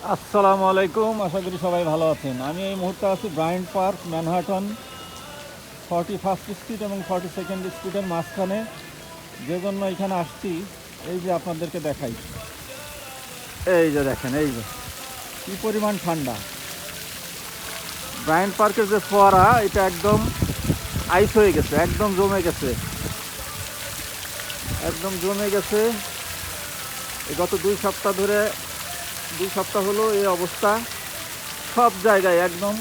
আসসালামু আলাইকুম, আশা করি সবাই ভালো আছেন। আমি এই মুহূর্তে আছি ব্রায়েন্ট পার্ক, ম্যানহাটন 41st স্ট্রিট এবং 42nd স্ট্রিটের মাঝখানে। যে জন্য এখানে আসছি, এই যে আপনাদেরকে দেখাই, এই যে দেখেন, এই যে কী পরিমাণ ঠান্ডা। ব্রায়েন্ট পার্কের যে ফোয়ারা, এটা একদম আইস হয়ে গেছে, একদম জমে গেছে, একদম জমে গেছে। এই গত 2 সপ্তাহ ধরে, 2 সপ্তাহ হলো এই অবস্থা। সব জায়গায় একদম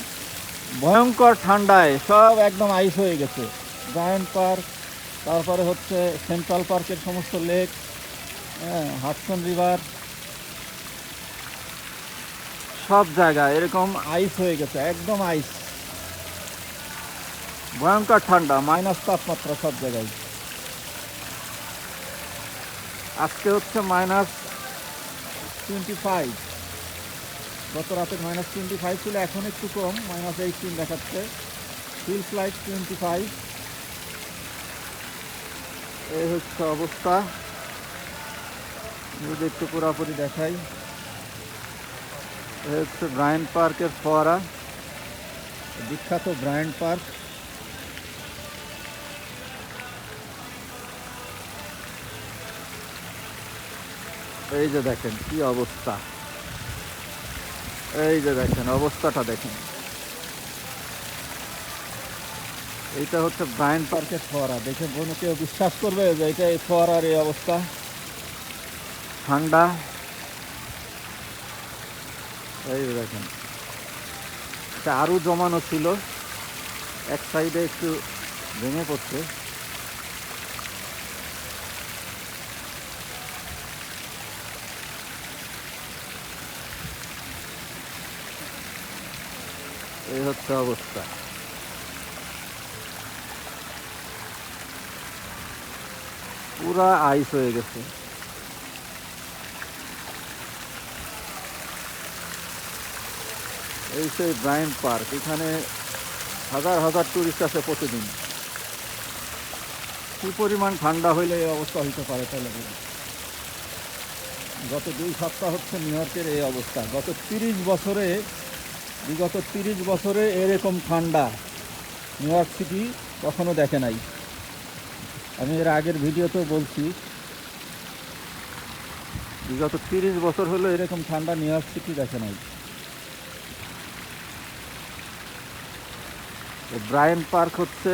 ভয়ঙ্কর ঠান্ডায় সব একদম আইস হয়ে গেছে। জায়ান্ট পার্ক, তারপরে হচ্ছে সেন্ট্রাল পার্কের সমস্ত লেক, হ্যাঁ, হাডসন রিভার, সব জায়গায় এরকম আইস হয়ে গেছে, একদম আইস। ভয়ঙ্কর ঠান্ডা, মাইনাস তাপমাত্রা সব জায়গায়। আজকে হচ্ছে -25, গত রাতে -25 ছিল, এখন একটু কম, -18 দেখাচ্ছে। ফিল ফ্লাইট 25। এই হচ্ছে অবস্থা, যদি একটু পুরাপুরি দেখাই। এই হচ্ছে ব্রায়েন্ট পার্কের ফোয়ারা, বিখ্যাত ব্রায়েন্ট পার্ক। এই যে দেখেন কি অবস্থা, এই যে দেখেন অবস্থাটা দেখেন। এইটা হচ্ছে ব্রায়েন্ট পার্কের ফোয়ারা। দেখে কোনো কেউ বিশ্বাস করবে যে এটা এই ফোয়ারার এই অবস্থা? ঠান্ডা, এই যে দেখেন। এটা আরও জমানো ছিল, এক সাইডে একটু ভেঙে পড়ছে। এই হচ্ছে অবস্থা, পুরা আইস হয়ে গেছে। এই সেই ব্রায়েন্ট পার্ক, এখানে হাজার হাজার টুরিস্ট আসে প্রতিদিন। কি পরিমাণ ঠান্ডা হইলে এই অবস্থা হইতে পারে তাহলে বলুন। গত 2 সপ্তাহ হচ্ছে নিউ ইয়র্কের এই অবস্থা। বিগত 30 বছরে এরকম ঠান্ডা নিউ ইয়র্ক সিটি কখনো দেখে নাই। আমি এর আগের ভিডিওতেও বলছি, বিগত 30 বছর হলো এরকম ঠান্ডা নিউ ইয়র্ক সিটি দেখে নাই। ব্রায়েন্ট পার্ক হচ্ছে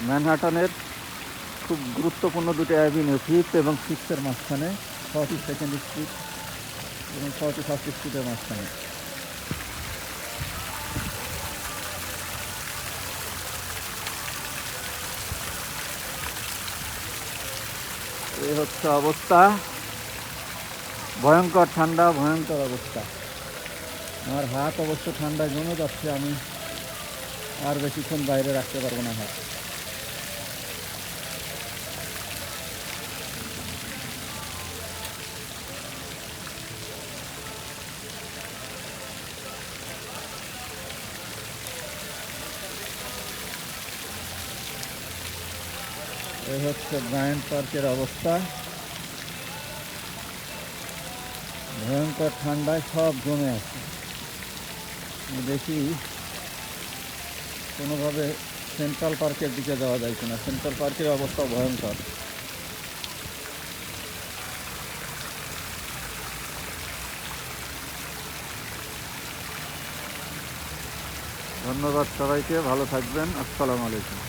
ম্যানহাটনের খুব গুরুত্বপূর্ণ দুটো অ্যাভিনিউ, 5th এবং 6th-এর মাঝখানে, 42nd স্ট্রিট এবং 41st স্ট্রিটের মাঝখানে। এই হচ্ছে অবস্থা, ভয়ঙ্কর ঠান্ডা, ভয়ঙ্কর অবস্থা। আমার হাত অবশ্য ঠান্ডায় জমে যাচ্ছে, আমি আর বেশিক্ষণ বাইরে রাখতে পারবো না হাত। এই হচ্ছে ব্রায়েন্ট পার্কের অবস্থা। ভয়ঙ্কর ঠান্ডায় সব জমে আছে। দেখি কোনোভাবে সেন্ট্রাল পার্কের দিকে যাওয়া যায় কিনা। সেন্ট্রাল পার্কের অবস্থা ভয়ঙ্কর। ধন্যবাদ সবাইকে, ভালো থাকবেন। আসসালামু আলাইকুম।